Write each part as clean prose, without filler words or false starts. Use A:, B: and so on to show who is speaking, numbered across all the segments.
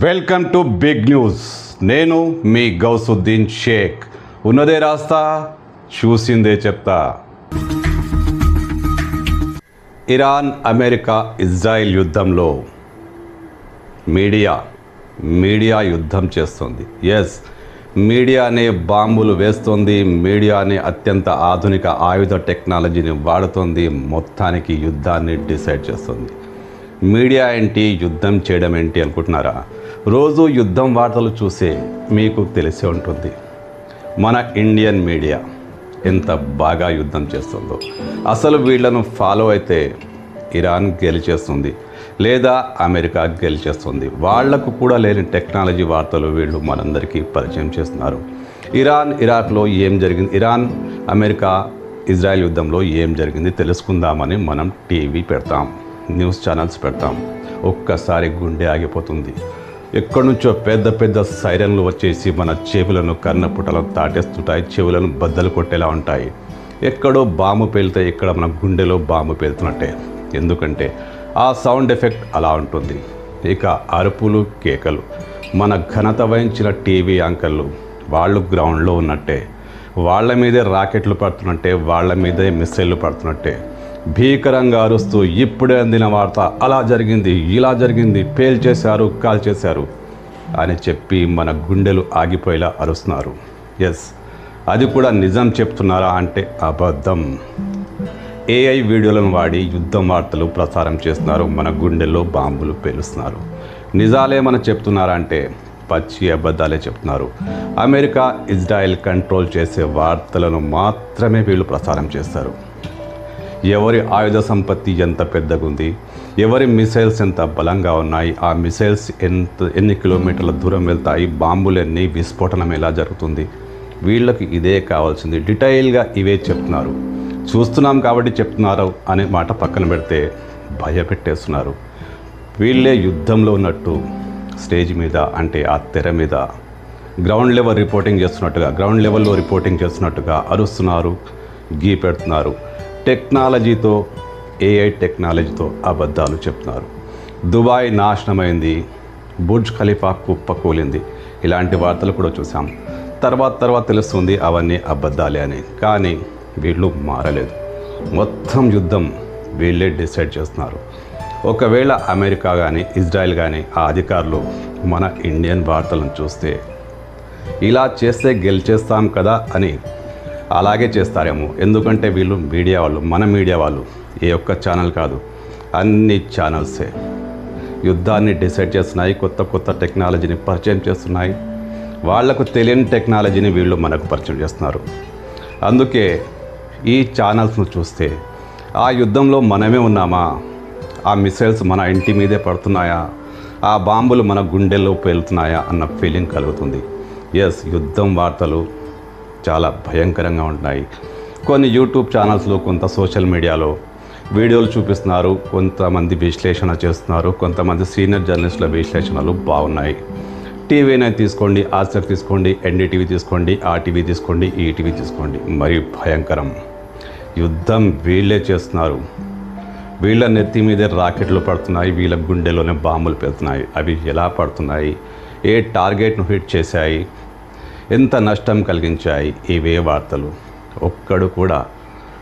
A: Welcome to big news. నేను మీ గౌసుద్దీన్ షేక్. ఉన్నదే రాస్తా, చూసిందే చెప్తా. ఇరాన్, అమెరికా, ఇజ్రాయిల్ యుద్ధంలో మీడియా యుద్ధం చేస్తుంది. ఎస్, మీడియానే బాంబులు వేస్తుంది. మీడియానే అత్యంత ఆధునిక ఆయుధ టెక్నాలజీని వాడుతుంది. మొత్తానికి యుద్ధాన్ని డిసైడ్ చేస్తుంది. మీడియా ఏంటి, యుద్ధం చేయడం ఏంటి అనుకుంటున్నారా? రోజు యుద్ధం వార్తలు చూసే మీకు తెలిసే ఉంటుంది మన ఇండియన్ మీడియా ఎంత బాగా యుద్ధం చేస్తుందో. అసలు వీళ్ళను ఫాలో అయితే ఇరాన్ గెలిచేస్తుంది, లేదా అమెరికా గెలిచేస్తుంది. వాళ్లకు కూడా లేని టెక్నాలజీ వార్తలు వీళ్ళు మనందరికీ పరిచయం చేస్తున్నారు. ఇరాన్ ఇరాక్లో ఏం జరిగింది, ఇరాన్ అమెరికా ఇజ్రాయెల్ యుద్ధంలో ఏం జరిగింది తెలుసుకుందామని మనం టీవీ పెడతాం, న్యూస్ ఛానల్స్ పెడతాం. ఒక్కసారి గుండె ఆగిపోతుంది. ఎక్కడి నుంచో పెద్ద పెద్ద సైరన్లు వచ్చేసి మన చెవులను కన్నపుటలను తాటేస్తుంటాయి, చెవులను బద్దలు కొట్టేలా ఉంటాయి. ఎక్కడో బాంబు పేలితే ఇక్కడ మన గుండెలో బాంబు పేలుతున్నట్టే. ఎందుకంటే ఆ సౌండ్ ఎఫెక్ట్ అలా ఉంటుంది. ఇక అరుపులు, కేకలు, మన ఘనత వహించిన టీవీ యాంకర్లు వాళ్ళు గ్రౌండ్లో ఉన్నట్టే, వాళ్ళ మీదే రాకెట్లు పడుతున్నట్టే, వాళ్ళ మీదే మిస్సైళ్ళు పడుతున్నట్టే భీకరంగా అరుస్తూ ఇప్పుడే అందిన వార్త, అలా జరిగింది, ఇలా జరిగింది, పేల్చేశారు, కాల్చేశారు అని చెప్పి మన గుండెలు ఆగిపోయేలా అరుస్తున్నారు. ఎస్, అది కూడా నిజం చెప్తున్నారా అంటే అబద్ధం. ఏఐ వీడియోలను వాడి యుద్ధం వార్తలు ప్రసారం చేస్తున్నారు, మన గుండెల్లో బాంబులు పేలుస్తున్నారు. నిజాలేమని చెప్తున్నారా అంటే పచ్చి అబద్ధాలే చెప్తున్నారు. అమెరికా, ఇజ్రాయెల్ కంట్రోల్ చేసే వార్తలను మాత్రమే వీళ్ళు ప్రసారం చేస్తారు. ఎవరి ఆయుధ సంపత్తి ఎంత పెద్దగుంది, ఎవరి మిసైల్స్ ఎంత బలంగా ఉన్నాయి, ఆ మిసైల్స్ ఎన్ని కిలోమీటర్ల దూరం వెళ్తాయి, బాంబులన్నీ విస్ఫోటనం ఎలా జరుగుతుంది, వీళ్ళకి ఇదే కావాల్సింది. డీటెయిల్గా ఇవే చెప్తున్నారు. చూస్తున్నాం కాబట్టి చెప్తున్నారు అనే మాట పక్కన పెడితే భయపెట్టేస్తున్నారు. వీళ్ళే యుద్ధంలో ఉన్నట్టు స్టేజ్ మీద, అంటే ఆ తెర మీద గ్రౌండ్ లెవెల్ రిపోర్టింగ్ చేస్తున్నట్టుగా, గ్రౌండ్ లెవెల్లో రిపోర్టింగ్ చేస్తున్నట్టుగా అరుస్తున్నారు, గీ పెడుతున్నారు. టెక్నాలజీతో, ఏఐ టెక్నాలజీతో అబద్ధాలు చెప్తున్నారు. దుబాయ్ నాశనమైంది, బుర్జ్ ఖలీఫా కుప్పకూలింది, ఇలాంటి వార్తలు కూడా చూసాం. తర్వాత తెలుస్తుంది అవన్నీ అబద్ధాలే అని. కానీ వీళ్ళు మారలేదు. మొత్తం యుద్ధం వీళ్ళే డిసైడ్ చేస్తున్నారు. ఒకవేళ అమెరికా కానీ ఇజ్రాయెల్ కానీ ఆ అధికారులు మన ఇండియన్ వార్తలను చూస్తే ఇలా చేస్తే గెలిచేస్తాం కదా అని అలాగే చేస్తారేమో. ఎందుకంటే వీళ్ళు మీడియా వాళ్ళు, మన మీడియా వాళ్ళు, ఏ ఒక్క ఛానల్ కాదు, అన్ని ఛానల్సే యుద్ధాన్ని డిసైడ్ చేస్తున్నాయి, కొత్త టెక్నాలజీని పరిచయం చేస్తున్నాయి. వాళ్లకు తెలియని టెక్నాలజీని వీళ్ళు మనకు పరిచయం చేస్తున్నారు. అందుకే ఈ ఛానల్స్ను చూస్తే ఆ యుద్ధంలో మనమే ఉన్నామా, ఆ మిసైల్స్ మన ఇంటి మీదే పడుతున్నాయా, ఆ బాంబులు మన గుండెల్లో పేలుతున్నాయా అన్న ఫీలింగ్ కలుగుతుంది. ఎస్, యుద్ధం వార్తలు చాలా భయంకరంగా ఉంటున్నాయి. కొన్ని యూట్యూబ్ ఛానల్స్లో, కొంత సోషల్ మీడియాలో వీడియోలు చూపిస్తున్నారు, కొంతమంది విశ్లేషణ చేస్తున్నారు, కొంతమంది సీనియర్ జర్నలిస్టుల విశ్లేషణలు బాగున్నాయి. టీవీనే తీసుకోండి, ఆసక్తి తీసుకోండి, ఎన్డీటీవీ తీసుకోండి, ఆర్టీవీ తీసుకోండి, ఈటీవీ తీసుకోండి, మరి భయంకరం. యుద్ధం వీళ్ళే చేస్తున్నారు. వీళ్ళ నెత్తి మీదే రాకెట్లు పడుతున్నాయి, వీళ్ళ గుండెలోనే బాంబులు పెడుతున్నాయి. అవి ఎలా పడుతున్నాయి, ఏ టార్గెట్ను హిట్ చేశాయి, ఎంత నష్టం కలిగించాయి, ఇవే వార్తలు. ఒక్కడు కూడా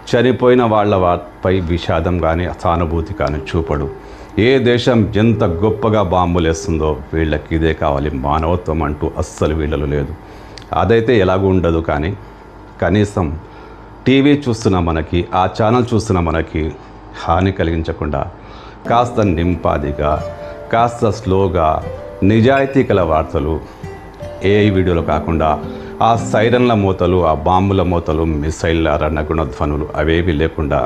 A: చనిపోయిన వాళ్ళ వార్తపై విషాదం కానీ సానుభూతి కానీ చూపడు. ఏ దేశం ఎంత గొప్పగా బాంబులు వేస్తుందో వీళ్ళకి ఇదే కావాలి, మానవత్వం అంటూ అస్సలు వీళ్ళలో లేదు. అదైతే ఎలాగూ ఉండదు. కానీ కనీసం టీవీ చూస్తున్న మనకి, ఆ ఛానల్ చూస్తున్న మనకి హాని కలిగించకుండా కాస్త నింపాదిగా, కాస్త స్లోగా, నిజాయితీ గల వార్తలు, ఏఐ వీడియోలు కాకుండా ఆ సైరన్ల మూతలు, ఆ బాంబుల మూతలు, మిసైళ్ళ రణగుణ ధ్వనులు అవేవి లేకుండా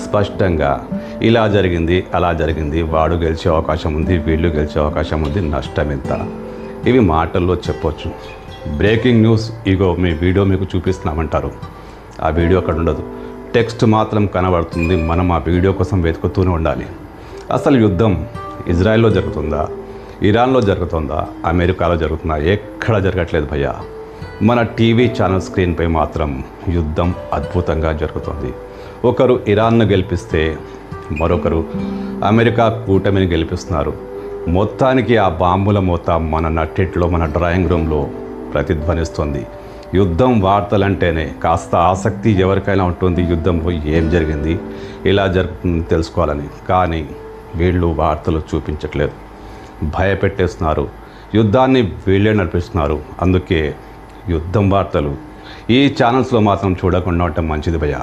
A: స్పష్టంగా ఇలా జరిగింది, అలా జరిగింది, వాడు గెలిచే అవకాశం ఉంది, వీళ్ళు గెలిచే అవకాశం ఉంది, నష్టం ఎంత, ఇవి మాటల్లో చెప్పొచ్చు. బ్రేకింగ్ న్యూస్, ఇగో మీ వీడియో మీకు చూపిస్తున్నామంటారు. ఆ వీడియో అక్కడ ఉండదు, టెక్స్ట్ మాత్రం కనబడుతుంది. మనం ఆ వీడియో కోసం వెతుకుతూనే ఉండాలి. అసలు యుద్ధం ఇజ్రాయెల్లో జరుగుతుందా, ఇరాన్లో జరుగుతుందా, అమెరికాలో జరుగుతుందా? ఎక్కడ జరగట్లేదు భయ్యా. మన టీవీ ఛానల్ స్క్రీన్పై మాత్రం యుద్ధం అద్భుతంగా జరుగుతుంది. ఒకరు ఇరాన్ను గెలిపిస్తే మరొకరు అమెరికా కూటమిని గెలిపిస్తున్నారు. మొత్తానికి ఆ బాంబుల మూత మన నట్టిట్లో, మన డ్రాయింగ్ రూమ్లో ప్రతిధ్వనిస్తుంది. యుద్ధం వార్తలంటేనే కాస్త ఆసక్తి ఎవరికైనా ఉంటుంది, యుద్ధంలో ఏం జరిగింది, ఇలా జరుగుతుంది తెలుసుకోవాలని. కానీ వీళ్ళు వార్తలు చూపించట్లేదు, భయపెట్టేస్తున్నారు. యుద్ధాన్ని వీళ్ళే నడిపిస్తున్నారు. అందుకే యుద్ధం వార్తలు ఈ ఛానల్స్లో మాత్రం చూడకుండా ఉంటే మంచిది భయ్యా.